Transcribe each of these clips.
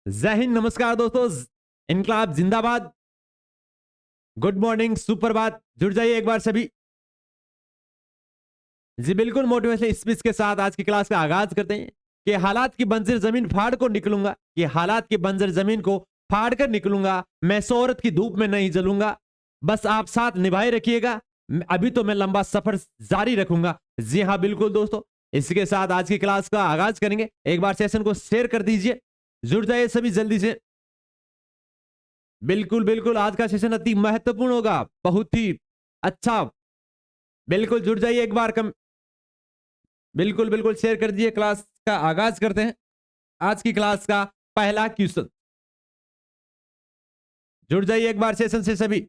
जय हिंद, नमस्कार दोस्तों। इनकलाब जिंदाबाद। गुड मॉर्निंग, सुप्रभात। जुड़ जाइए एक बार सभी। जी बिल्कुल, मोटिवेशनल स्पीच के साथ आज की क्लास का आगाज करते हैं कि हालात की बंजर जमीन फाड़ को निकलूंगा, कि हालात की बंजर जमीन को फाड़ कर निकलूंगा। मैं शोहरत की धूप में नहीं जलूंगा, बस आप साथ निभाए रखिएगा। अभी तो मैं लंबा सफर जारी रखूंगा। जी हाँ बिल्कुल दोस्तों, इसके साथ आज की क्लास का आगाज करेंगे। एक बार सेशन को शेयर कर दीजिए, जुड़ जाइए सभी जल्दी से। बिल्कुल बिल्कुल, आज का सेशन अति महत्वपूर्ण होगा, बहुत ही अच्छा। बिल्कुल जुड़ जाइए एक बार कम। बिल्कुल बिल्कुल शेयर कर दिए। क्लास का आगाज करते हैं। आज की क्लास का पहला क्वेश्चन, जुड़ जाइए एक बार सेशन से सभी।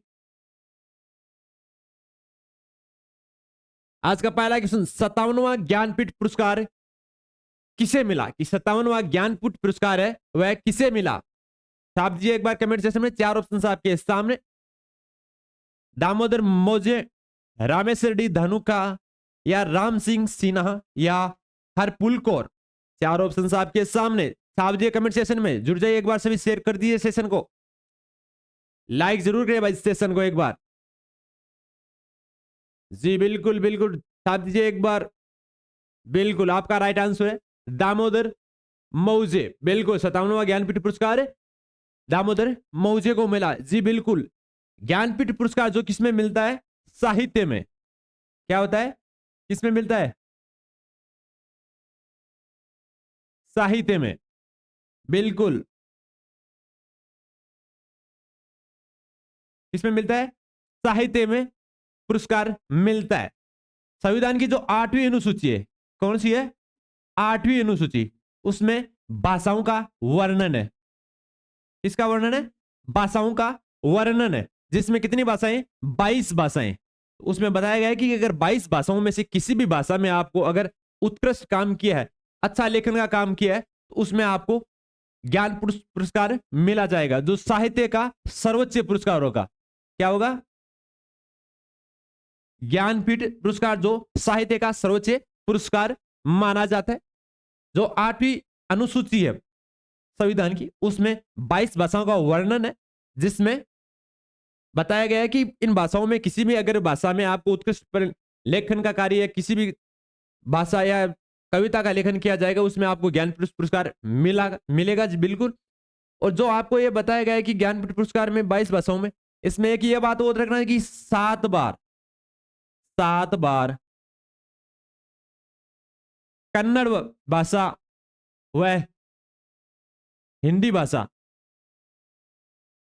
आज का पहला क्वेश्चन, 57वां ज्ञानपीठ पुरस्कार किसे मिला? कि 57वां ज्ञानपीठ पुरस्कार है वह किसे मिला? छाप दीजिए एक बार कमेंट सेशन में। चार ऑप्शन आपके सामने। दामोदर मोजे, रामेश्वर डी धनुका, या राम सिंह सिन्हा, या हरपुल कौर। चार ऑप्शन आपके सामने। छाप दिए कमेंट सेशन में। जुड़ जाइए एक बार सभी, शेयर कर दिए सेशन को। लाइक जरूर करिए भाई सेशन को एक बार। जी बिल्कुल बिल्कुल, छाप दीजिए एक बार। बिल्कुल आपका राइट आंसर है दामोदर मौजे। बिल्कुल 57वां ज्ञानपीठ पुरस्कार दामोदर मौजे को मिला। जी बिल्कुल, ज्ञानपीठ पुरस्कार जो किसमें मिलता है? साहित्य में। क्या होता है? किसमें मिलता है? साहित्य में। बिल्कुल, किसमें मिलता है? साहित्य में पुरस्कार मिलता है। संविधान की जो 8वीं अनुसूची है, कौन सी है? 8वीं अनुसूची, उसमें भाषाओं का वर्णन है। किसका वर्णन है? भाषाओं का वर्णन है, जिसमें कितनी भाषाएं? 22 भाषाएं। उसमें बताया गया है कि अगर 22 भाषाओं में से किसी भी भाषा में आपको अगर उत्कृष्ट काम किया है, अच्छा लेखन का काम किया है, तो उसमें आपको ज्ञान पुरस्कार मिला जाएगा, जो साहित्य का सर्वोच्च पुरस्कार होगा। क्या होगा? ज्ञानपीठ पुरस्कार, जो साहित्य का सर्वोच्च पुरस्कार माना जाता है। जो 8वीं अनुसूची है संविधान की, उसमें 22 भाषाओं का वर्णन है, जिसमें बताया गया है कि इन भाषाओं में किसी भी अगर भाषा में आपको उत्कृष्ट लेखन का कार्य, किसी भी भाषा या कविता का लेखन किया जाएगा, उसमें आपको ज्ञानपीठ पुरस्कार मिलेगा। जी बिल्कुल। और जो आपको यह बताया गया है कि ज्ञानपीठ पुरस्कार में 22 भाषाओं में, इसमें एक यह बात और रखना है कि 7 बार कन्नड़ भाषा व हिंदी भाषा,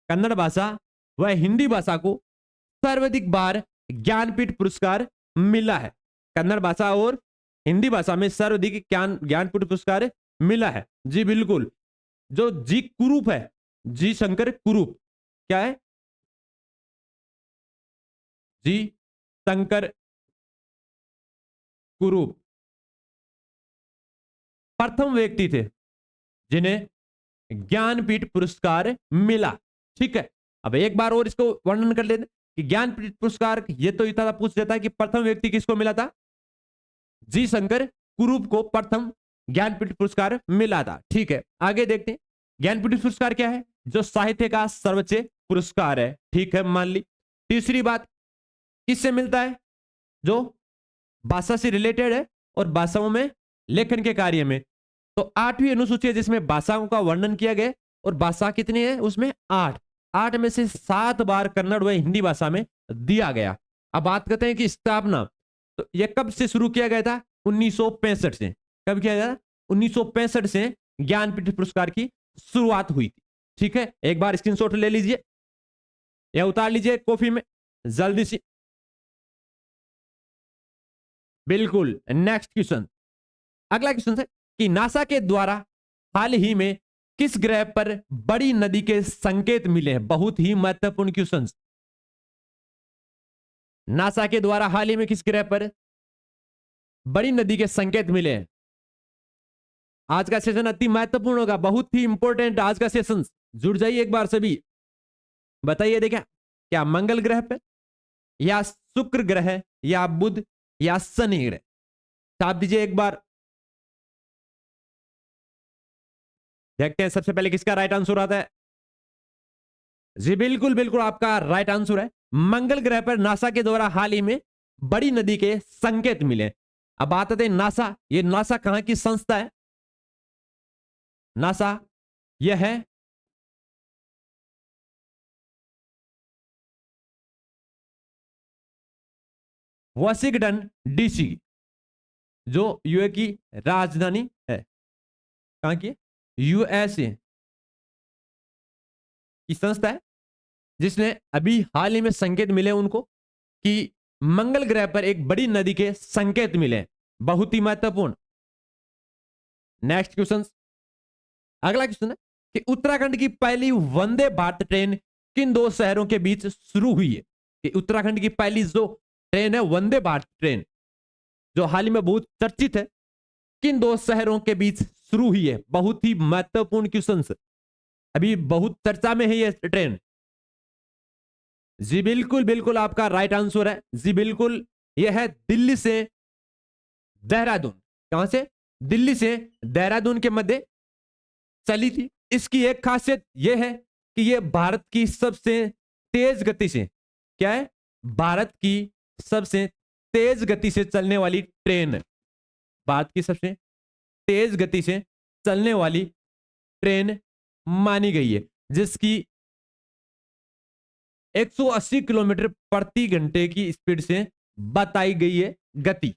कन्नड़ भाषा व हिंदी भाषा को सर्वाधिक बार ज्ञानपीठ पुरस्कार मिला है। कन्नड़ भाषा और हिंदी भाषा में सर्वाधिक ज्ञानपीठ पुरस्कार मिला है। जी बिल्कुल। जो जी कुरूप है, जी शंकर कुरूप, क्या है? जी शंकर कुरूप प्रथम व्यक्ति थे जिन्हें ज्ञानपीठ पुरस्कार मिला। ठीक है, अब एक बार और इसको वर्णन कर लेते कि ज्ञानपीठ पुरस्कार, ये तो इतना पूछ देता है कि प्रथम व्यक्ति किसको मिला था? जी शंकर कुरूप को प्रथम ज्ञानपीठ पुरस्कार मिला था। ठीक है, आगे देखते हैं। ज्ञानपीठ पुरस्कार क्या है? जो साहित्य का सर्वोच्च पुरस्कार है। ठीक है, मान ली। तीसरी बात, किससे मिलता है? जो भाषा से रिलेटेड है और भाषाओं में लेखन के कार्य में। तो 8वीं अनुसूची है जिसमें भाषाओं का वर्णन किया गया, और भाषा कितनी है उसमें? 8। 8 में से 7 बार कन्नड़ व हिंदी भाषा में दिया गया। अब बात करते हैं कि स्थापना, तो यह कब से शुरू किया गया था? 1965 से। कब किया गया? 1965 से ज्ञानपीठ पुरस्कार की शुरुआत हुई थी। ठीक है, एक बार स्क्रीनशॉट ले लीजिए या उतार लीजिए कॉपी में जल्दी से। बिल्कुल, नेक्स्ट क्वेश्चन। अगला क्वेश्चन है कि नासा के द्वारा हाल ही में किस ग्रह पर बड़ी नदी के संकेत मिले हैं? बहुत ही महत्वपूर्ण क्वेश्चन। नासा के द्वारा हाल ही में किस ग्रह पर बड़ी नदी के संकेत मिले हैं? आज का सेशन अति महत्वपूर्ण होगा, बहुत ही इंपॉर्टेंट आज का सेशन। जुड़ जाइए एक बार सभी। बताइए, देखिए, क्या मंगल ग्रह पर, या शुक्र ग्रह, या बुध, या शनि ग्रह? छाप दीजिए एक बार। देखते हैं सबसे पहले किसका राइट आंसर आता है। जी बिल्कुल बिल्कुल आपका राइट आंसर है। मंगल ग्रह पर नासा के द्वारा हाल ही में बड़ी नदी के संकेत मिले। अब बात आते हैं नासा, ये नासा कहां की संस्था है। नासा यह है वाशिंगटन डीसी, जो यूए की राजधानी है। कहां की? यूएसए की संस्था है, जिसने अभी हाल ही में संकेत मिले उनको कि मंगल ग्रह पर एक बड़ी नदी के संकेत मिले। बहुत ही महत्वपूर्ण। नेक्स्ट क्वेश्चन, अगला क्वेश्चन है कि उत्तराखंड की पहली वंदे भारत ट्रेन किन दो शहरों के बीच शुरू हुई है। कि उत्तराखंड की पहली जो ट्रेन है वंदे भारत ट्रेन, जो हाल ही में बहुत चर्चित है, किन दो शहरों के बीच शुरू हुई है। बहुत ही महत्वपूर्ण क्वेश्चन, अभी बहुत चर्चा में है ये ट्रेन। जी बिल्कुल बिल्कुल आपका राइट आंसर है। जी बिल्कुल, यह है दिल्ली से देहरादून। कहां से? दिल्ली से देहरादून के मध्य चली थी। इसकी एक खासियत यह है कि यह भारत की सबसे तेज गति से, क्या है? भारत की सबसे तेज गति से चलने वाली ट्रेन है। भारत की सबसे तेज गति से चलने वाली ट्रेन मानी गई है, जिसकी 180 किलोमीटर प्रति घंटे की स्पीड से बताई गई है गति।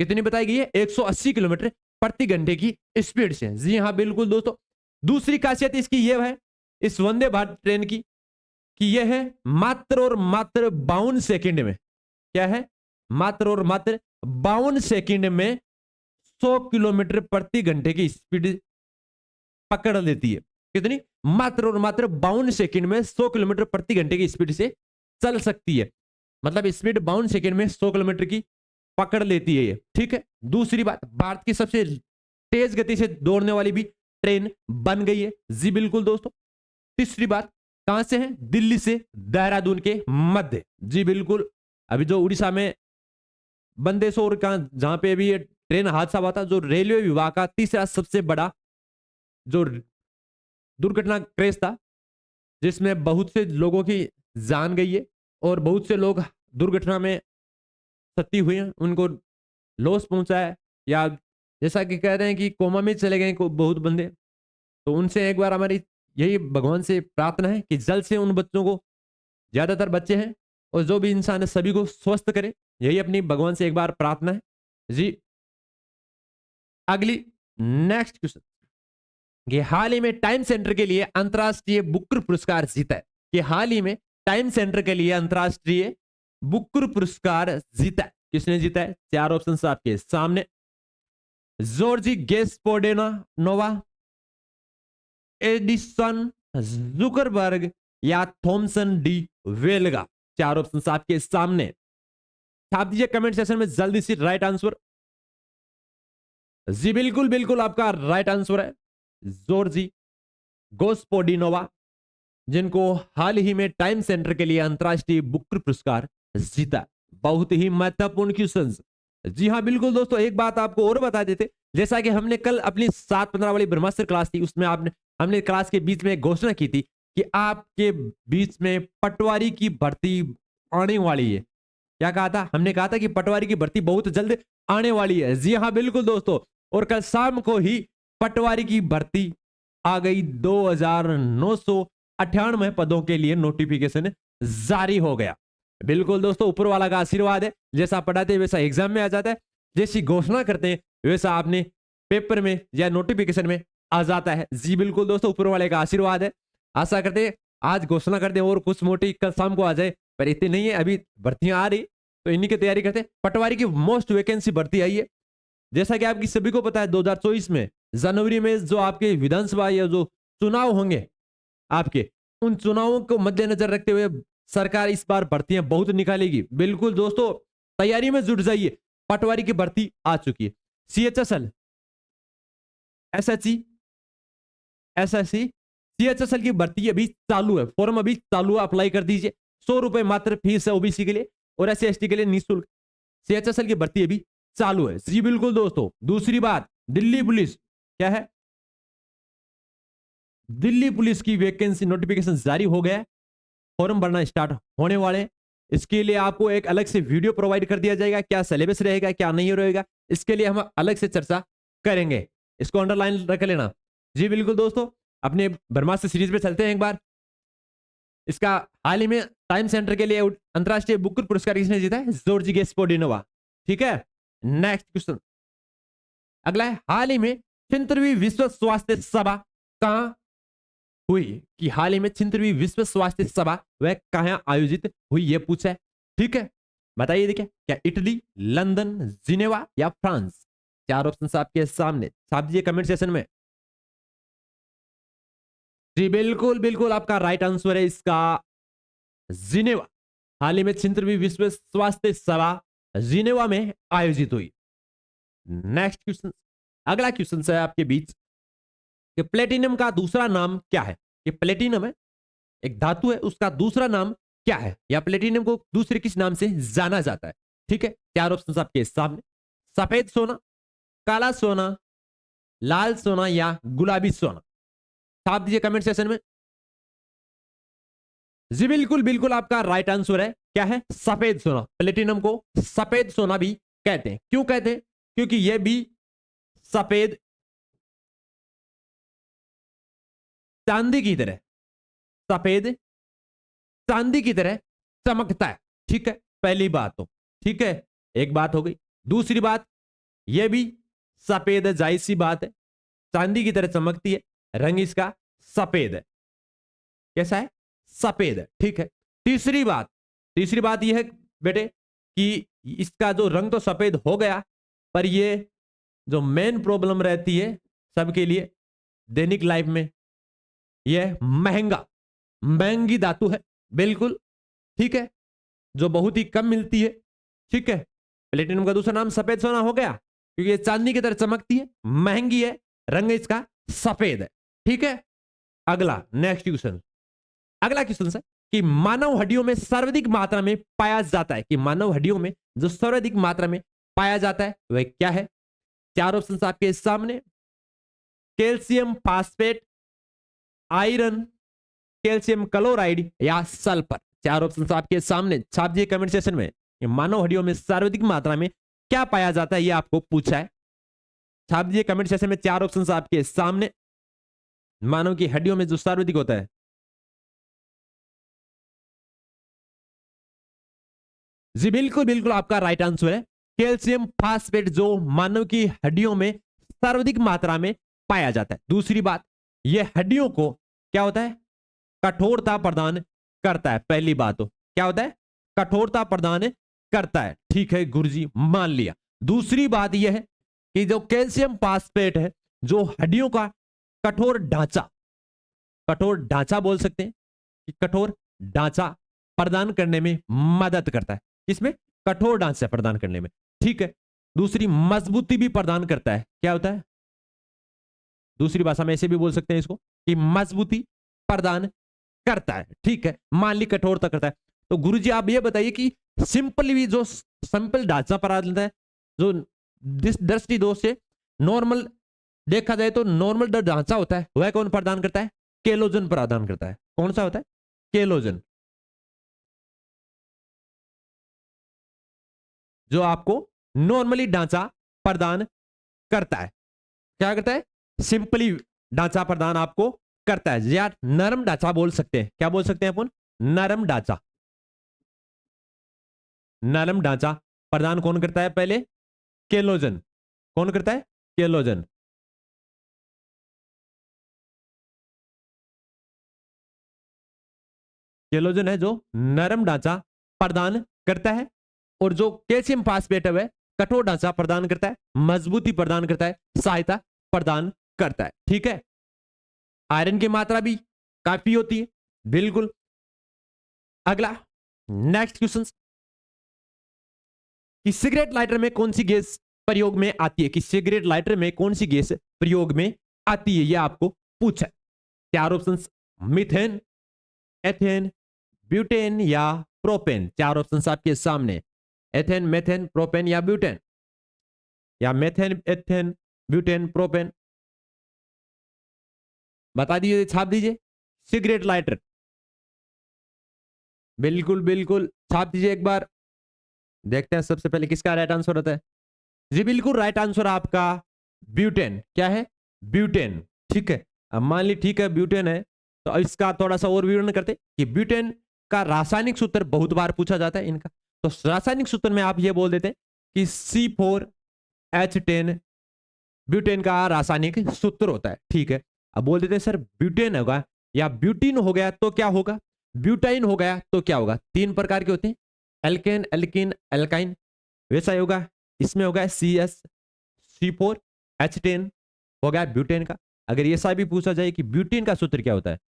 कितनी बताई गई है? 180 किलोमीटर प्रति घंटे की स्पीड से। जी हां बिल्कुल दोस्तों। दूसरी खासियत इसकी यह है, इस वंदे भारत ट्रेन की, कि यह है मात्र और मात्र 52 सेकंड में, क्या है? मात्र और मात्र 52 सेकंड में 100 किलोमीटर प्रति घंटे की स्पीड पकड़ लेती है। कितनी? मात्र और मात्र 52 सेकंड में 100 किलोमीटर प्रति घंटे की स्पीड से चल सकती है। मतलब स्पीड 52 सेकंड में 100 किलोमीटर की पकड़ लेती है ये। ठीक है। दूसरी बात, भारत की सबसे तेज गति से दौड़ने वाली भी ट्रेन बन गई है। जी बिल्कुल दोस्तों। तीसरी बात, कहां से है? दिल्ली से देहरादून के मध्य। जी बिल्कुल। अभी जो उड़ीसा में बंदेश्वर का, जहां पे अभी ये ट्रेन हादसा हुआ था, जो रेलवे विभाग का तीसरा सबसे बड़ा जो दुर्घटना क्रेश था, जिसमें बहुत से लोगों की जान गई है और बहुत से लोग दुर्घटना में क्षति हुई है, उनको लॉस पहुंचा है, या जैसा कि कह रहे हैं कि कोमा में चले गए बहुत बंदे। तो उनसे एक बार हमारी यही भगवान से प्रार्थना है कि जल्द से उन बच्चों को, ज्यादातर बच्चे हैं और जो भी इंसान है, सभी को स्वस्थ करे। यही अपनी भगवान से एक बार प्रार्थना है। जी अगली, नेक्स्ट क्वेश्चन, कि हाल ही में टाइम सेंटर के लिए अंतरराष्ट्रीय बुकर पुरस्कार जीता है। कि हाल ही में टाइम सेंटर के लिए अंतरराष्ट्रीय बुकर पुरस्कार जीता है। किसने जीता है? चार ऑप्शन आपके सामने। जॉर्जी गेस्पोडेना नोवा, एडिसन जुकरबर्ग, या थॉमसन डी वेलगा। चार ऑप्शन आपके सामने। छाप दीजिए कमेंट सेक्शन में जल्दी से राइट आंसर। जी बिल्कुल बिल्कुल आपका राइट आंसर है जॉर्जी गोस्पोडिनोवा, जिनको हाल ही में टाइम सेंटर के लिए अंतरराष्ट्रीय बुकर पुरस्कार जीता। बहुत ही महत्वपूर्ण क्वेश्चन। जी हां बिल्कुल दोस्तों। एक बात आपको और बता देते, जैसा कि हमने कल अपनी 7-15 वाली ब्रह्मास्त्र क्लास थी, उसमें हमने क्लास के बीच में घोषणा की थी कि आपके बीच में पटवारी की भर्ती आने वाली है। क्या कहा था? हमने कहा था कि पटवारी की भर्ती बहुत जल्द आने वाली है। जी हां बिल्कुल दोस्तों। और कल शाम को ही पटवारी की भर्ती आ गई। 2998 पदों के लिए नोटिफिकेशन जारी हो गया। बिल्कुल दोस्तों, ऊपर वाला का आशीर्वाद है। जैसा पढ़ाते हैं वैसा एग्जाम में आ जाता है, जैसी घोषणा करते हैं वैसा आपने पेपर में या नोटिफिकेशन में आ जाता है। जी बिल्कुल दोस्तों, ऊपर वाले का आशीर्वाद है। आशा करते हैं आज घोषणा कर दे और कुछ मोटी कल शाम को आ जाए, पर इतनी नहीं है। अभी भर्तियां आ रही, तो इन्हीं की तैयारी करते हैं। पटवारी की मोस्ट वैकेंसी भर्ती आई है। जैसा कि आपकी सभी को पता है, 2024 में जनवरी में जो आपके विधानसभा या जो चुनाव होंगे आपके, उन चुनावों को मद्देनजर रखते हुए सरकार इस बार भर्तियां बहुत निकालेगी। बिल्कुल दोस्तों, तैयारी में जुट जाइए। पटवारी की भर्ती आ चुकी है। सीएचएसएल, एसएचसी, एसएससी, सीएचएसएल की भर्ती अभी चालू है। फॉर्म अभी चालू है, अप्लाई कर दीजिए। 100 रुपए मात्र फीस है ओबीसी के लिए, और एससी एसटी के लिए निःशुल्क। सीएचएसएल की भर्ती अभी चालू है। जी बिल्कुल दोस्तों। दूसरी बात, दिल्ली पुलिस क्या है? दिल्ली पुलिस की वैकेंसी नोटिफिकेशन जारी हो गया है, फॉर्म भरना स्टार्ट होने वाले हैं। इसके लिए आपको एक अलग से वीडियो प्रोवाइड कर दिया जाएगा, क्या सिलेबस रहेगा क्या नहीं रहेगा, इसके लिए हम अलग से चर्चा करेंगे, इसको अंडरलाइन रख लेना। जी बिल्कुल दोस्तों, अपने ब्रह्मास्त्र सीरीज में चलते हैं एक बार। इसका हाल ही में टाइम सेंटर के लिए अंतरराष्ट्रीय बुकर पुरस्कार किसने जीता है? जॉर्ज गेस्पोडिनोवा। ठीक है, नेक्स्ट क्वेश्चन अगला है, हाल ही में 76वीं विश्व स्वास्थ्य सभा कहां हुई? कि हाल ही में 76वीं विश्व स्वास्थ्य सभा वह कहां आयोजित हुई, यह पूछा है। ठीक है, बताइए देखिए, क्या इटली, लंदन, जिनेवा या फ्रांस? चार ऑप्शन आपके सामने, छाप दीजिए कमेंट सेशन में। जी बिल्कुल बिल्कुल, आपका राइट आंसर है इसका जिनेवा। हाल ही में 76वीं विश्व स्वास्थ्य सभा जिनेवा में आयोजित हुई। नेक्स्ट क्वेश्चन, अगला क्वेश्चन है आपके बीच कि प्लेटिनम का दूसरा नाम क्या है? ये प्लेटिनम है, एक धातु है, उसका दूसरा नाम क्या है, या प्लेटिनम को दूसरे किस नाम से जाना जाता है? ठीक है, चार ऑप्शन आपके सामने, सफेद सोना, काला सोना, लाल सोना या गुलाबी सोना। छाप दीजिए कमेंट सेशन में। जी बिल्कुल बिल्कुल, आपका राइट आंसर है क्या है? सफेद सोना। प्लेटिनम को सफेद सोना भी कहते हैं। क्यों कहते हैं? क्योंकि यह भी सफेद चांदी की तरह, सफेद चांदी की तरह चमकता है। ठीक है, पहली बात तो ठीक है, एक बात हो गई। दूसरी बात, यह भी सफेद है, जाहिर सी बात है, चांदी की तरह चमकती है, रंग इसका सफेद है। कैसा है? सफेद है। ठीक है, तीसरी बात यह है बेटे कि इसका जो रंग तो सफेद हो गया, पर यह जो मेन प्रॉब्लम रहती है सबके लिए दैनिक लाइफ में, यह महंगी धातु है। बिल्कुल ठीक है, जो बहुत ही कम मिलती है। ठीक है, प्लेटिनम का दूसरा नाम सफेद सोना हो गया क्योंकि ये चांदी की तरह चमकती है, महंगी है, रंग इसका सफेद है। ठीक है, अगला नेक्स्ट क्वेश्चन, अगला क्वेश्चन है कि मानव हड्डियों में सर्वाधिक मात्रा में पाया जाता है, कि मानव हड्डियों में जो सर्वाधिक मात्रा में पाया जाता है वह क्या है? चार ऑप्शन आपके सामने, calcium phosphate, iron, calcium chloride या सल्फर। चार ऑप्शन आपके सामने, छाप दिए कमेंट सेशन में। मानव हड्डियों में सर्वाधिक मात्रा में क्या पाया जाता है, यह आपको पूछा है। छाप दिए कमेंट सेशन में, चार ऑप्शन आपके सामने, मानव की हड्डियों में जो सर्वाधिक होता है। जी बिल्कुल बिल्कुल, आपका राइट आंसर है कैल्शियम फास्फेट, जो मानव की हड्डियों में सर्वाधिक मात्रा में पाया जाता है। दूसरी बात, यह हड्डियों को क्या होता है? कठोरता प्रदान करता है। पहली बात तो क्या होता है? कठोरता प्रदान करता है। ठीक है गुरुजी, मान लिया। दूसरी बात यह है कि जो कैल्शियम फास्फेट है, जो हड्डियों का कठोर ढांचा बोल सकते हैं, कि कठोर ढांचा प्रदान करने में मदद करता है। किसमें? कठोर ढांचा प्रदान करने में। ठीक है, दूसरी मजबूती भी प्रदान करता है। क्या होता है? दूसरी भाषा में ऐसे भी बोल सकते हैं इसको कि मजबूती प्रदान करता है। ठीक है, मान ली कठोरता करता है। तो गुरुजी आप ये बताइए कि सिंपल जो सिंपल ढांचा प्रदान है, जो दृष्टि दोष से नॉर्मल देखा जाए तो नॉर्मल ढांचा होता है, वह कौन प्रदान करता है? केलोजन प्रदान करता है। कौन सा होता है? केलोजन, जो आपको नॉर्मली ढांचा प्रदान करता है। क्या करता है? सिंपली ढांचा प्रदान आपको करता है, या नरम ढांचा बोल सकते हैं। क्या बोल सकते हैं अपन? नरम ढांचा। नरम ढांचा प्रदान कौन करता है? पहले केलोजन। कौन करता है? केलोजन। केलोजन है जो नरम ढांचा प्रदान करता है, और जो कैल्शियम फास्फेट है वह कठोर ढांचा प्रदान करता है, मजबूती प्रदान करता है, सहायता प्रदान करता है। ठीक है, आयरन की मात्रा भी काफी होती है। बिल्कुल। अगला नेक्स्ट क्वेश्चन, कि सिगरेट लाइटर में कौन सी गैस प्रयोग में आती है? कि सिगरेट लाइटर में कौन सी गैस प्रयोग में आती है, यह आपको पूछा है। चार ऑप्शन, मीथेन, एथेन, ब्यूटेन या प्रोपेन। चार ऑप्शन आपके सामने, एथेन, मेथेन, प्रोपेन या ब्यूटेन, या मेथेन, एथेन, ब्यूटेन, प्रोपेन। बता दीजिए, छाप दीजिए। सिगरेट लाइटर, बिल्कुल बिल्कुल छाप दीजिए एक बार। देखते हैं सबसे पहले किसका राइट आंसर होता है। जी बिल्कुल राइट आंसर आपका ब्यूटेन। क्या है? ब्यूटेन। ठीक है, अब मान ली ठीक है ब्यूटेन है, तो अब इसका थोड़ा सा और विवरण करते कि ब्यूटेन का रासायनिक सूत्र बहुत बार पूछा जाता है इनका। तो रासायनिक सूत्र में आप ये बोल देते हैं कि C4H10 ब्यूटेन का रासायनिक सूत्र होता है। ठीक है, अब बोल देते हैं सर ब्यूटेन होगा या ब्यूटीन हो गया तो क्या होगा, ब्यूटाइन हो गया तो क्या होगा। तीन प्रकार के होते हैं, एल्केन, एल्किन, एल्काइन। वैसा ही होगा, इसमें होगा C4H10 हो गया ब्यूटेन का। अगर ऐसा भी पूछा जाए कि ब्यूटीन का सूत्र क्या होता है,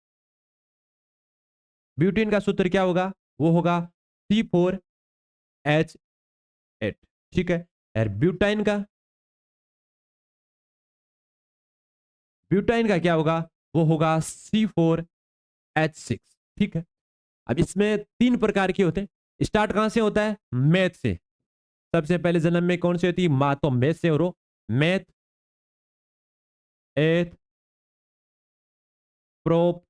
ब्यूटीन का सूत्र क्या होगा, वो होगा C4H8। ठीक है, और ब्यूटाइन का क्या होगा, वो होगा C4H6। ठीक है, अब इसमें तीन प्रकार के होते हैं। स्टार्ट कहां से होता है, मैथ से। सबसे पहले जन्म में कौन सी होती है, माँ, तो मैथ से हो, meth, eth, prop,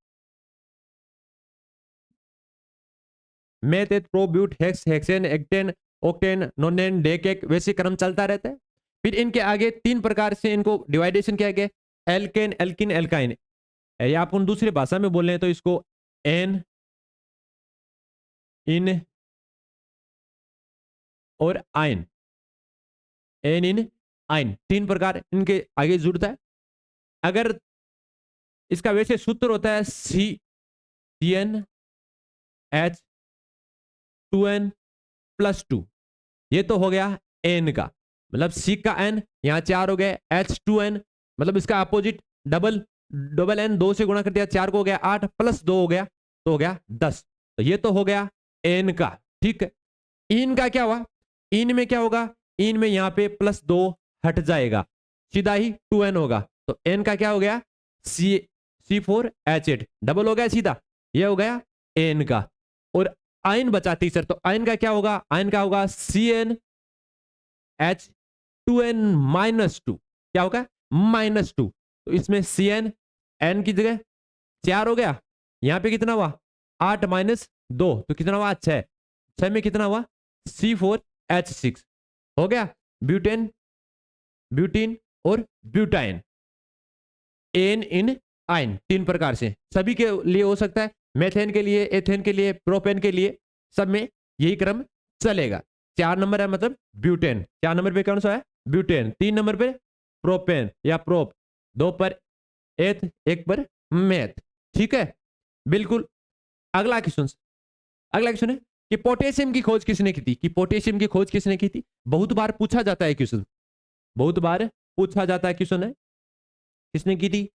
meth, eth, prop, but, hex, hexane, octane, octane, nonane, decane, वैसे क्रम चलता रहता है। फिर इनके आगे तीन प्रकार से इनको डिवाइडेशन किया गया, एल्केन, एल्किन, एल्काइन। या आप उन दूसरी भाषा में बोल रहे हैं तो इसको एन, इन और आइन, एन, इन, आइन, तीन प्रकार इनके आगे जुड़ता है। अगर इसका वैसे सूत्र होता है CnH2n+2। ये तो हो गया एन का, मतलब सी का एन, यहां चार हो गए, H2n मतलब इसका अपोजिट डबल, डबल एन, दो से गुणा कर दिया, चार को हो गया 8, प्लस 2 हो गया तो हो गया 10। तो ये तो हो गया एन का। ठीक है, इन का क्या हुआ, इन में क्या होगा, इन में यहां पे +2 हट जाएगा, सीधा ही 2n होगा। तो एन का क्या हो गया, C4H8 डबल हो गया सीधा, ये हो गया एन का। और आयन बचा तीसर, तो आयन का क्या होगा, आयन का होगा CnH2n-2, क्या होगा, -2। तो इसमें Cn, n की जगह 4 हो गया, यहां पे कितना हुआ 8 - 2 तो कितना हुआ 6, 6 में कितना हुआ C4H6 हो गया। ब्यूटेन, ब्यूटीन और ब्यूटाइन, एन, इन, आइन, तीन प्रकार से सभी के लिए हो सकता है, मेथेन के लिए, एथेन के लिए, प्रोपेन के लिए, सब में यही क्रम चलेगा। 4 नंबर है मतलब ब्यूटेन, 4 नंबर पे कौन सा है, ब्यूटेन, 3 नंबर पे प्रोपेन या प्रोप, 2 पर एथ, 1 पर मेथ। ठीक है, बिल्कुल। अगला क्वेश्चन, अगला क्वेश्चन है कि पोटेशियम की खोज किसने की थी, कि पोटेशियम की खोज किसने की थी। बहुत बार पूछा जाता है क्वेश्चन, बहुत बार पूछा जाता है क्वेश्चन है, किसने की थी,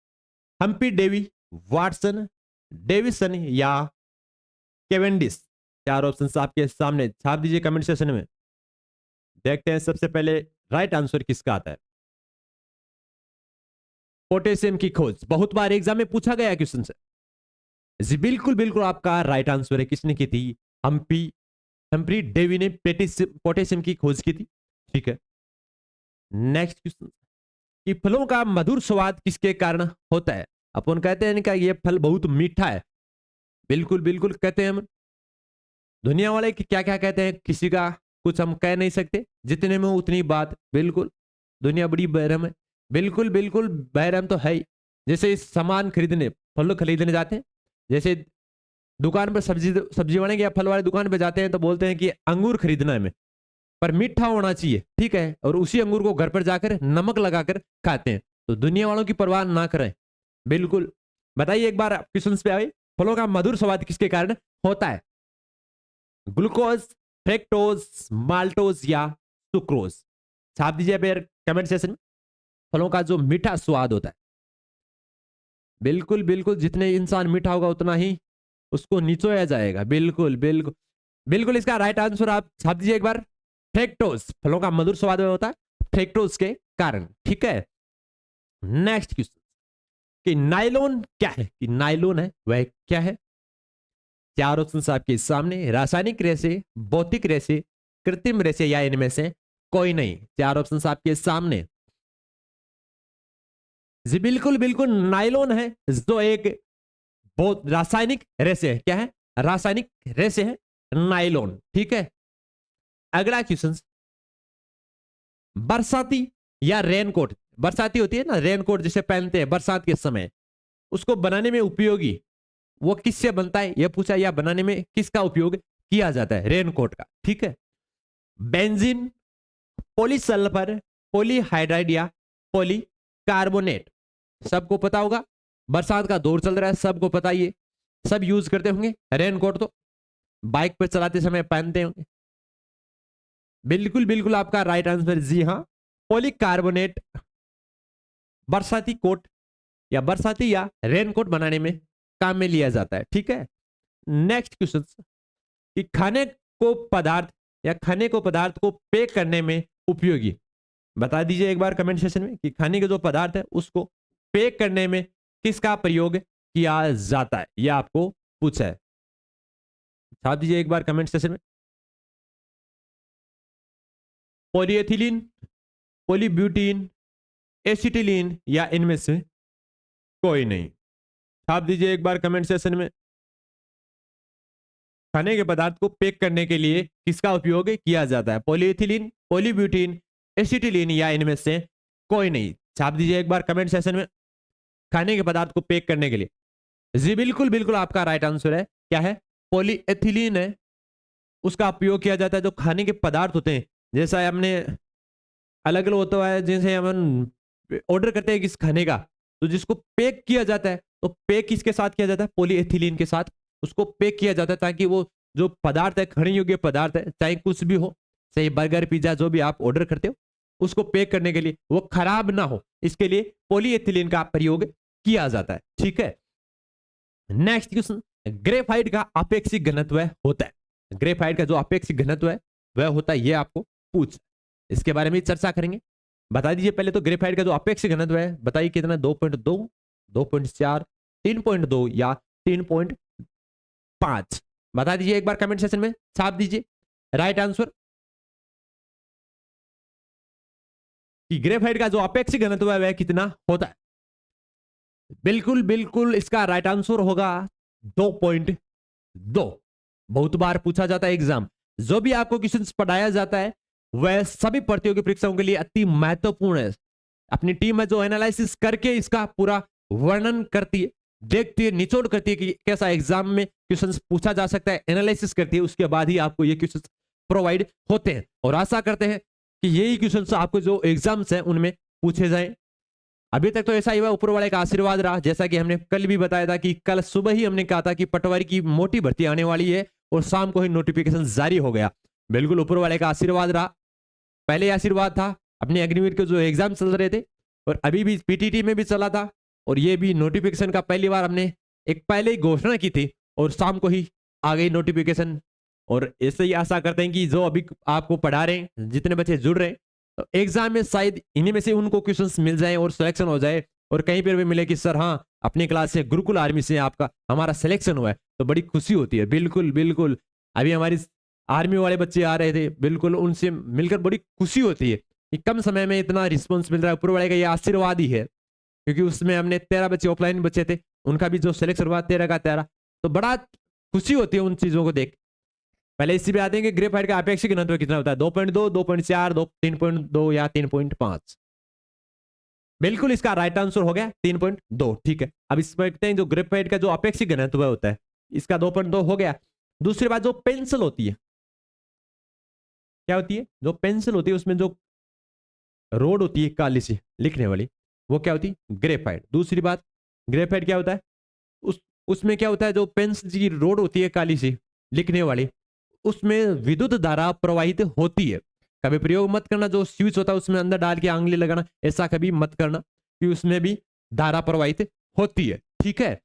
हम्पी डेवी, वाटसन, डेविसन या केवेंडिस। चार ऑप्शन आपके सामने, छाप दीजिए कमेंट सेक्शन में। देखते हैं सबसे पहले राइट आंसर किसका आता है। पोटेशियम की खोज बहुत बार एग्जाम में पूछा गया क्वेश्चन से। जी बिल्कुल बिल्कुल आपका राइट आंसर है, किसने की थी, हम्पी, हम्पी डेवी ने पोटेशियम की खोज की थी। ठीक है, नेक्स्ट क्वेश्चन कि फलों का मधुर स्वाद किसके कारण होता है। अपन कहते हैं कि ये फल बहुत मीठा है, बिल्कुल बिल्कुल कहते हैं हम। दुनिया वाले क्या क्या कहते हैं, किसी का कुछ हम कह नहीं सकते, जितने में उतनी बात। बिल्कुल दुनिया बड़ी बहरम है, बिल्कुल बिल्कुल बहरम तो है ही। जैसे सामान खरीदने, फल खरीदने जाते हैं, जैसे दुकान पर सब्जी सब्जी वाले या फल वाले दुकान पर जाते हैं तो बोलते हैं कि अंगूर खरीदना है हमें, पर मीठा होना चाहिए। ठीक है, और उसी अंगूर को घर पर जाकर नमक लगाकर खाते हैं। तो दुनिया वालों की परवाह ना करें। बिल्कुल, बताइए एक बार क्वेश्चन पे आए, फलों का मधुर स्वाद किसके कारण होता है, ग्लूकोज, फ्रेक्टोज, माल्टोज या सुक्रोज। छाप दीजिए फिर कमेंट सेक्शन में। फलों का जो मीठा स्वाद होता है, बिल्कुल बिल्कुल जितने इंसान मीठा होगा उतना ही उसको निचोया जाएगा। बिल्कुल बिल्कुल बिल्कुल, इसका राइट आंसर आप छाप दीजिए एक बार, फ्रेक्टोज। फलों का मधुर स्वाद होता है फ्रेक्टोज के कारण। ठीक है, नेक्स्ट क्वेश्चन कि नाइलोन क्या है, कि नाइलोन है वह क्या है। चार ऑप्शन आपके सामने, रासायनिक रेशे, भौतिक रेशे, कृत्रिम रेशे या इनमें से कोई नहीं। चार ऑप्शन आपके सामने। जी बिल्कुल बिल्कुल, नायलॉन है जो एक बहुत रासायनिक रेसे है। क्या है? रासायनिक रेसे है नायलॉन। ठीक है, अगला क्वेश्चन, बरसाती या रेनकोट, बरसाती होती है ना रेनकोट जिसे पहनते हैं बरसात के समय, उसको बनाने में उपयोगी वो किससे बनता है यह पूछा, या बनाने में किसका उपयोग किया जाता है रेनकोट का। ठीक है, बेंजीन, पॉलीसल्फर, पॉलीहाइड्राइड या पॉलीकार्बोनेट। सबको पता होगा, बरसात का दौर चल रहा है, सबको पता ही है, सब यूज करते होंगे रेनकोट, तो बाइक पर चलाते समय पहनते होंगे। बिल्कुल बिल्कुल आपका राइट आंसर जी हाँ, पॉलीकार्बोनेट बरसाती कोट या बरसाती या रेनकोट बनाने में काम में लिया जाता है। ठीक है, नेक्स्ट क्वेश्चन, कि खाने को पदार्थ या खाने को पदार्थ को पैक करने में उपयोगी, बता दीजिए एक बार कमेंट सेक्शन में कि खाने के जो पदार्थ है उसको पैक करने में किसका प्रयोग किया जाता है, यह आपको पूछा है। छाप दीजिए एक बार कमेंट सेक्शन में। पॉलीएथिलीन, पॉलीब्यूटीन, एसिटिलीन या इनमें से कोई नहीं। छाप दीजिए एक बार कमेंट सेक्शन में। खाने के पदार्थ को पैक करने के लिए किसका उपयोग किया जाता है? पॉलीएथिलीन, पॉलीब्यूटीन, एसिटिलीन या इनमें से कोई नहीं। छाप दीजिए एक बार कमेंट सेक्शन में। खाने के पदार्थ को पैक करने के लिए, जी बिल्कुल बिल्कुल आपका राइट आंसर है, क्या है? पॉलीएथिलीन है, उसका उपयोग किया जाता है। जो खाने के पदार्थ होते हैं, जैसा हमने अलग अलग होता है, जैसे हम ऑर्डर करते हैं किस खाने का, तो जिसको पैक किया जाता है, तो पैक किसके साथ किया जाता है? पॉलीएथिलीन के साथ उसको पैक किया जाता है, ताकि वो जो पदार्थ है, खाने योग्य पदार्थ है, चाहे कुछ भी हो, चाहे बर्गर पिज्जा जो भी आप ऑर्डर करते हो, उसको पैक करने के लिए वो खराब ना हो, इसके लिए पॉलीएथिलीन का प्रयोग किया जाता है। ठीक है, नेक्स्ट क्वेश्चन, ग्रेफाइट का अपेक्षिक घनत्व होता है, ग्रेफाइट का जो अपेक्षिक घनत्व है वह होता है, ये आपको पूछ, इसके बारे में चर्चा करेंगे। बता दीजिए पहले तो ग्रेफाइट का जो अपेक्षिक घनत्व है, बताइए कितना? 2.2, 2.4, 3.2 या 3.5? बता दीजिए एक बार कमेंट सेक्शन में, छाप दीजिए राइट आंसर कि ग्रेफाइट का जो अपेक्षिक घनत्व है वह कितना होता है। बिल्कुल बिल्कुल इसका राइट आंसर होगा 2.2। बहुत बार पूछा जाता है एग्जाम, जो भी आपको क्वेश्चन पढ़ाया जाता है वह सभी प्रतियोगी परीक्षाओं के लिए अति महत्वपूर्ण है। अपनी टीम में जो एनालिसिस करके इसका पूरा वर्णन करती है, देखती है, निचोड़ करती है कि कैसा एग्जाम में क्वेश्चंस पूछा जा सकता है, एनालिसिस करती है, उसके बाद ही आपको ये क्वेश्चंस प्रोवाइड होते हैं। और आशा करते हैं कि यही क्वेश्चंस आपको जो एग्जाम्स हैं उनमें पूछे जाएं। अभी तक तो ऐसा ही हुआ, ऊपर वाले का आशीर्वाद रहा। जैसा कि हमने कल भी बताया था कि कल सुबह ही हमने कहा था कि पटवारी की मोटी भर्ती आने वाली है, और शाम को ही नोटिफिकेशन जारी हो गया। बिल्कुल ऊपर वाले का आशीर्वाद रहा। पहले आशीर्वाद था अपने अग्निवीर के जो एग्जाम चल रहे थे, और अभी भी पीटीटी में भी चला था, और ये भी नोटिफिकेशन का पहली बार हमने एक पहले ही घोषणा की थी, और शाम को ही आ गई नोटिफिकेशन। और ऐसे ही आशा करते हैं कि जो अभी आपको पढ़ा रहे हैं, जितने बच्चे जुड़ रहे हैं, तो एग्जाम में शायद इन्हीं में से उनको क्वेश्चंस मिल जाए और सिलेक्शन हो जाए, और कहीं पर भी मिले कि सर हाँ अपनी क्लास से गुरुकुल आर्मी से आपका हमारा सिलेक्शन हुआ है, तो बड़ी खुशी होती है। बिल्कुल बिल्कुल, अभी हमारी आर्मी वाले बच्चे आ रहे थे, बिल्कुल उनसे मिलकर बड़ी खुशी होती है कि कम समय में इतना रिस्पॉन्स मिल रहा है। ऊपर वाले का ये आशीर्वाद ही है, क्योंकि उसमें हमने 13 बच्चे ऑफलाइन बच्चे थे, उनका भी जो सिलेक्शन हुआ 13 का 13, तो बड़ा खुशी होती है उन चीजों को देख। पहले इसी पे आते हैं कि ग्रेफाइट का अपेक्षिक घनत्व कितना होता है? 2.2, 2.4, 3.2 या 3.5? बिल्कुल इसका राइट आंसर हो गया 3.2। ठीक है, अब इसमें देखते हैं जो ग्रेफाइट का जो अपेक्षिक घनत्व होता है, इसका 2.2 हो गया। दूसरी बात, जो पेंसिल होती है, क्या होती है? जो पेंसिल होती है उसमें जो रोड होती है काली सी लिखने वाली, वो क्या होती है? ग्रेफाइट। दूसरी बात, ग्रेफाइट क्या होता है? उसमें क्या होता है? जो पेंसिल की रोड होती है काली सी लिखने वाली, उसमें विद्युत धारा प्रवाहित होती है। कभी प्रयोग मत करना, जो स्विच होता है उसमें अंदर डाल के आंगली लगाना, ऐसा कभी मत करना, कि उसमें भी धारा प्रवाहित होती है। ठीक है,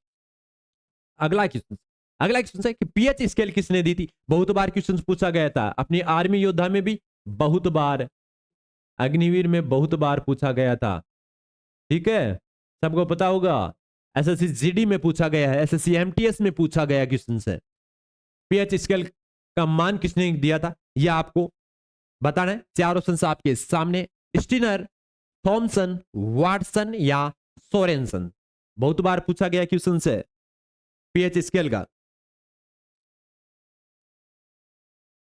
अगला क्वेश्चन है कि पीएच स्केल किसने दी थी? बहुत बार क्वेश्चन पूछा गया था, अपनी आर्मी योद्धा में भी बहुत बार, अग्निवीर में बहुत बार पूछा गया था। ठीक है, सबको पता होगा, एसएससी जीडी में पूछा गया है, एसएससी एमटीएस में पूछा गया क्वेश्चन है। पीएच स्केल का मान किसने दिया था, यह आपको बताना है। चार ऑप्शन आपके सामने, स्टीनर, थॉमसन, वाटसन या सोरेनसन। बहुत बार पूछा गया क्वेश्चन से पीएच स्केल का।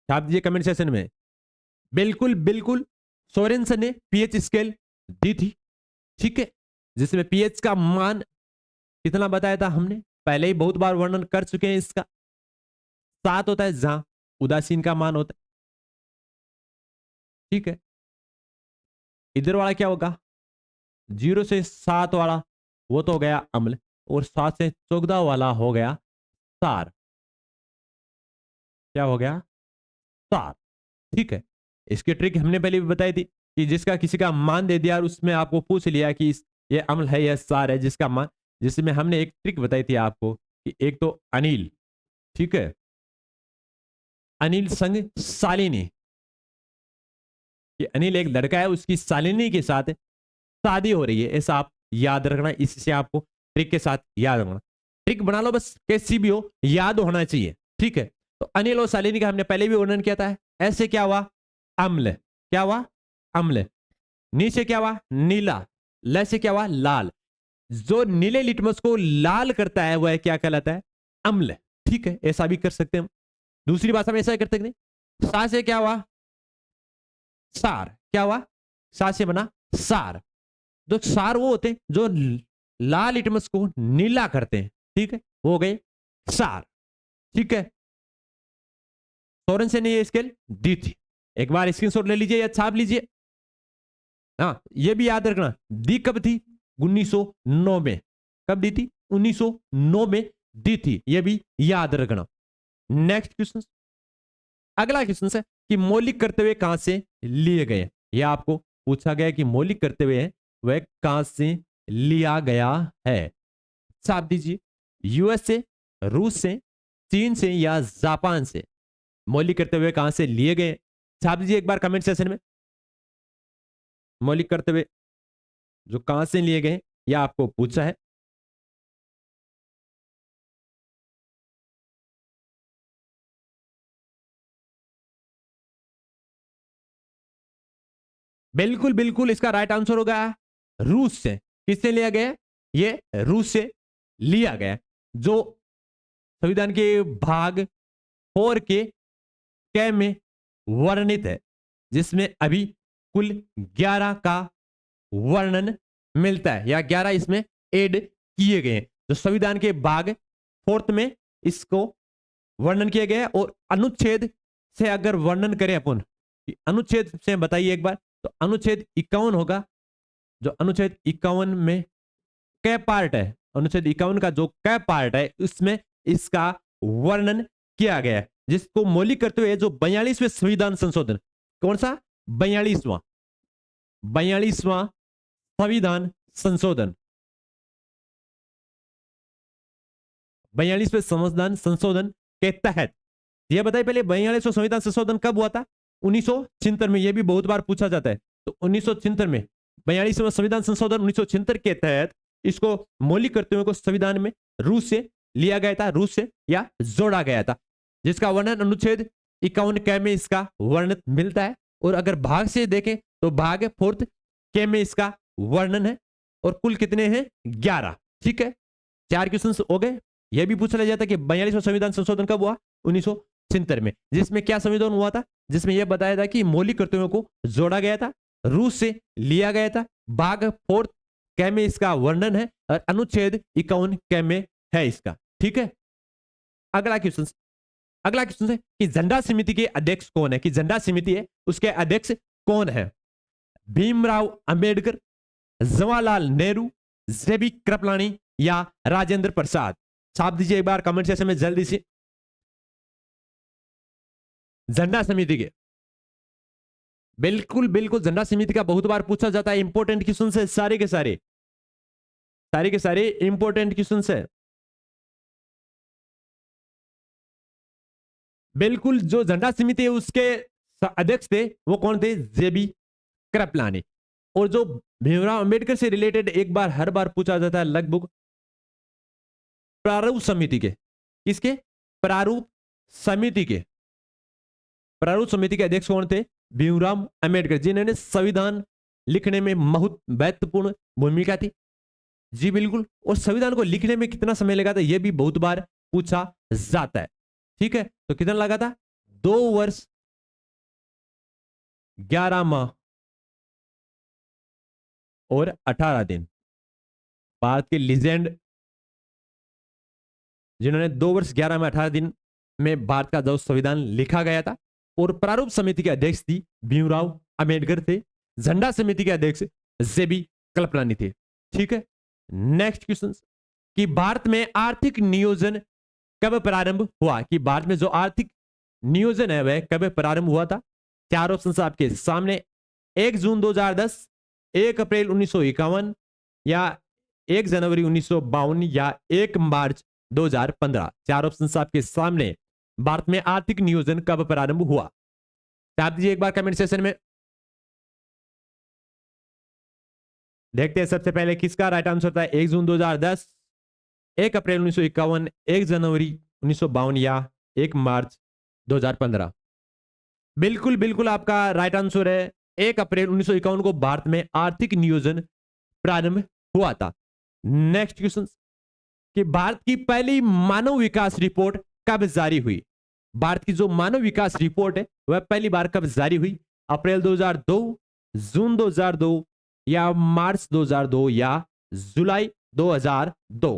छाप दीजिए कमेंट सेक्शन में। बिल्कुल बिल्कुल सोरेनसन ने पीएच स्केल दी थी, ठीक है, जिसमें पीएच का मान कितना बताया था हमने, पहले ही बहुत बार वर्णन कर चुके हैं इसका। 7 होता है जहां उदासीन का मान होता है, ठीक है। इधर वाला क्या होगा, 0 से 7 वाला वो तो हो गया अम्ल, और 7 से 14 वाला हो गया सार। क्या हो गया, सार, ठीक है। इसकी ट्रिक हमने पहले भी बताई थी कि जिसका किसी का मान दे दिया और उसमें आपको पूछ लिया कि ये अम्ल है या सार है, जिसका मान, जिसमें हमने एक ट्रिक बताई थी आपको कि एक तो अनिल, ठीक है, अनिल संग शालिनी, कि अनिल एक लड़का है, उसकी शालिनी के साथ शादी हो रही है, ऐसा आप याद रखना। इससे आपको ट्रिक के साथ याद रखना, ट्रिक बना लो बस, कैसी भी हो याद होना चाहिए, ठीक है। तो अनिल और शालिनी का हमने पहले भी वर्णन किया था। ऐसे क्या हुआ, अम्ल, क्या हुआ, अम्ल। नीचे क्या हुआ, नीला, ल से क्या हुआ, लाल। जो नीले लिटमस को लाल करता है वह क्या कहलाता है, अम्ल, ठीक है। ऐसा भी कर सकते हैं हम। दूसरी भाषा में ऐसा ही कर सकते हैं। सा से क्या हुआ, सार, क्या हुआ, सा से बना सार। तो सार वो होते हैं जो लाल लिटमस को नीला करते हैं, ठीक है, हो गए सार, ठीक है। सोरेनसन ने ये स्केल दी थी, एक बार स्क्रीनशॉट ले लीजिए या छाप लीजिए। हाँ, ये भी याद रखना, दी कब थी, 1909 में। कब दी थी, 1909 में दी थी, ये भी याद रखना। नेक्स्ट क्वेश्चन, अगला क्वेश्चन है कि मौलिक करते हुए कहां से लिए गए। यह आपको पूछा गया कि मौलिक करते हुए वह कहां से लिया गया है। छाप दीजिए, यूएस से, रूस से, चीन से या जापान से। मौलिक करते हुए कहां से लिए गए, छाप दीजिए एक बार कमेंट सेक्शन में। मौलिक करते हुए जो कहां से लिए गए यह आपको पूछा है। बिल्कुल बिल्कुल इसका राइट आंसर होगा रूस से। किससे लिया गया, ये रूस से लिया गया, जो संविधान के भाग 4 के क में वर्णित है, जिसमें अभी कुल 11 का वर्णन मिलता है, या 11 इसमें ऐड किए गए हैं। तो संविधान के भाग 4 में इसको वर्णन किया गया है। और अनुच्छेद से अगर वर्णन करें अपन, अनुच्छेद से बताइए एक बार, तो अनुच्छेद 51 होगा। जो अनुच्छेद 51 में क पार्ट है, अनुच्छेद 51 का जो क पार्ट है, उसमें इसका वर्णन किया गया है, जिसको मौलिक करते हुए जो 42वें संविधान संशोधन, कौन सा, 42वां संविधान संशोधन, 42वें संविधान संशोधन के तहत, यह बताइए पहले 42वां संविधान संशोधन कब हुआ था, 1976 में। यह भी बहुत बार पूछा जाता है। तो 1976 में 42वां संविधान संशोधन 1976 के तहत इसको मौलिक करते हुए को संविधान में रूस से लिया गया था, रूस से या जोड़ा गया था, जिसका वर्णन अनुच्छेद 51 क में इसका वर्णन मिलता है। और अगर भाग से देखें तो भाग 4 के में इसका वर्णन है। और कुल कितने हैं, 11, ठीक है। 4 क्वेश्चन हो गए। यह भी पूछा जाता है कि 42वां संविधान संशोधन कब हुआ, 1976 में, जिसमें क्या संविधान हुआ था, जिसमें यह बताया था कि मौलिक कर्तव्यों को जोड़ा गया था, रूस से लिया गया था, भाग 4 क में इसका वर्णन है, और अनुच्छेद 51 क में है इसका, ठीक है। अगला क्वेश्चन है कि झंडा समिति के अध्यक्ष कौन है, कि झंडा समिति है उसके अध्यक्ष कौन है। भीमराव अंबेडकर, जवाहरलाल नेहरू, जेबी कृपलानी या राजेंद्र प्रसाद। छाप दीजिए एक बार कमेंट सेक्शन में जल्दी से। झंडा समिति के, बिल्कुल बिल्कुल झंडा समिति का बहुत बार पूछा जाता है, इंपॉर्टेंट क्वेश्चन है सारे के सारे इंपॉर्टेंट क्वेश्चन है। बिल्कुल, जो झंडा समिति है उसके अध्यक्ष थे वो कौन थे, जेबी कृपलानी। और जो भीमराव अंबेडकर से रिलेटेड एक बार हर बार पूछा जाता है लगभग, प्रारूप समिति के, किसके, प्रारूप समिति के, प्रारूप समिति के अध्यक्ष कौन थे, भीमराव अंबेडकर, जिन्होंने संविधान लिखने में बहुत महत्वपूर्ण भूमिका थी, जी बिल्कुल। और संविधान को लिखने में कितना समय लगा था यह भी बहुत बार पूछा जाता है। ठीक है, तो कितना लगा था? 2 वर्ष 11 माह और 18 दिन। भारत के लीजेंड जिन्होंने 2 वर्ष 11 माह 18 दिन में भारत का जो संविधान लिखा गया था, और प्रारूप समिति के अध्यक्ष थी भीमराव अंबेडकर थे। झंडा समिति के अध्यक्ष जेबी कृपलानी थे। ठीक है, नेक्स्ट क्वेश्चन कि भारत में आर्थिक नियोजन कब प्रारंभ हुआ? कि भारत में जो आर्थिक नियोजन है वह कब प्रारंभ हुआ था? 4 ऑप्शन आपके सामने। 1 जून 2010, 1 अप्रैल 1951, या 1 जनवरी 1952, या 1 मार्च 2015। 4 ऑप्शन आपके सामने। भारत में आर्थिक नियोजन कब प्रारंभ हुआ? आप दीजिए एक बार कमेंट सेशन में। देखते हैं सबसे पहले किसका राइट आंसर था। 1 जून 2010, 1 अप्रैल 1951, 1 जनवरी 1952, या 1 मार्च 2015। बिल्कुल बिल्कुल आपका राइट आंसर है 1 अप्रैल 1951 को भारत में आर्थिक नियोजन प्रारंभ हुआ था। नेक्स्ट क्वेश्चन कि भारत की पहली मानव विकास रिपोर्ट कब जारी हुई? भारत की जो मानव विकास रिपोर्ट है वह पहली बार कब जारी हुई? अप्रैल 2002, जून 2002, या मार्च 2002, या जुलाई 2002।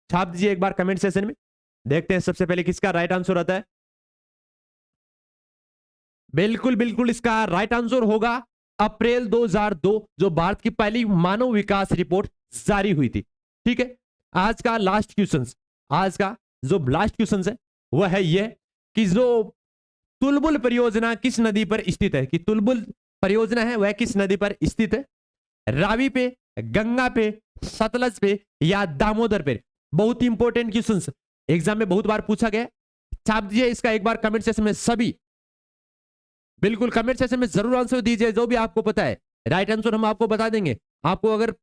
छाप दीजिए एक बार कमेंट सेशन में। देखते हैं सबसे पहले किसका राइट आंसर आता है। बिल्कुल बिल्कुल इसका राइट आंसर होगा अप्रैल 2002, जो भारत की पहली मानव विकास रिपोर्ट जारी हुई थी। ठीक है, आज का लास्ट क्वेश्चन, आज का जो लास्ट क्वेश्चन है वह है यह कि जो तुलबुल परियोजना किस नदी पर स्थित है? कि तुलबुल परियोजना है वह किस नदी पर स्थित है? रावी पे, गंगा पे, सतलज पे, या दामोदर पे? बहुत ही इंपॉर्टेंट क्वेश्चन एग्जाम में बहुत बार पूछा गया। छाप दीजिए इसका एक बार कमेंट सेक्शन में सभी। बिल्कुल कमेंट सेक्शन में जरूर आंसर दीजिए जो भी आपको पता है। राइट आंसर हम आपको बता देंगे। आपको अगर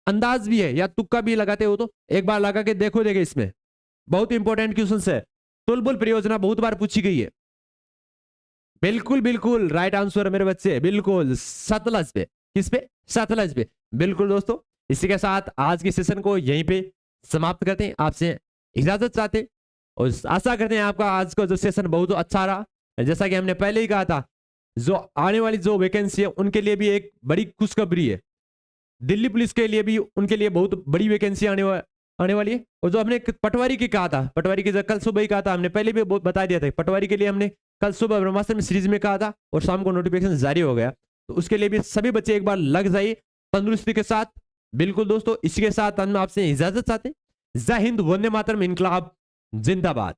अंदाज भी है या तुक्का भी लगाते हो तो एक बार लगा के देखो देंगे। इसमें बहुत इंपॉर्टेंट क्वेश्चन है। तुलबुल परियोजना बहुत बार पूछी गई है। बिल्कुल बिल्कुल राइट आंसर मेरे बच्चे, बिल्कुल सतलज पे। किस पे? सतलज पे। बिल्कुल दोस्तों, इसी के साथ आज के सेशन को यहीं पे समाप्त करते हैं। आपसे इजाजत चाहते हैं और आशा करते हैं आपका आज का जो सेशन बहुत अच्छा रहा। जैसा कि हमने पहले ही कहा था, जो आने वाली जो वैकेंसी है उनके लिए भी एक बड़ी खुशखबरी है। दिल्ली पुलिस के लिए भी उनके लिए बहुत बड़ी वैकेंसी आने वाली है। और जो हमने पटवारी की कहा था, पटवारी की कल सुबह ही कहा था, हमने पहले भी बता दिया था। पटवारी के लिए हमने कल सुबह ब्रह्मास्त्र सीरीज में कहा था और शाम को नोटिफिकेशन जारी हो गया। तो उसके लिए भी सभी बच्चे एक बार लग जाइए तंदुरुस्ती के साथ। बिल्कुल दोस्तों, इसी के साथ हम आपसे इजाजत चाहते हैं। जय हिंद, वंदे मातरम, इनकलाब जिंदाबाद।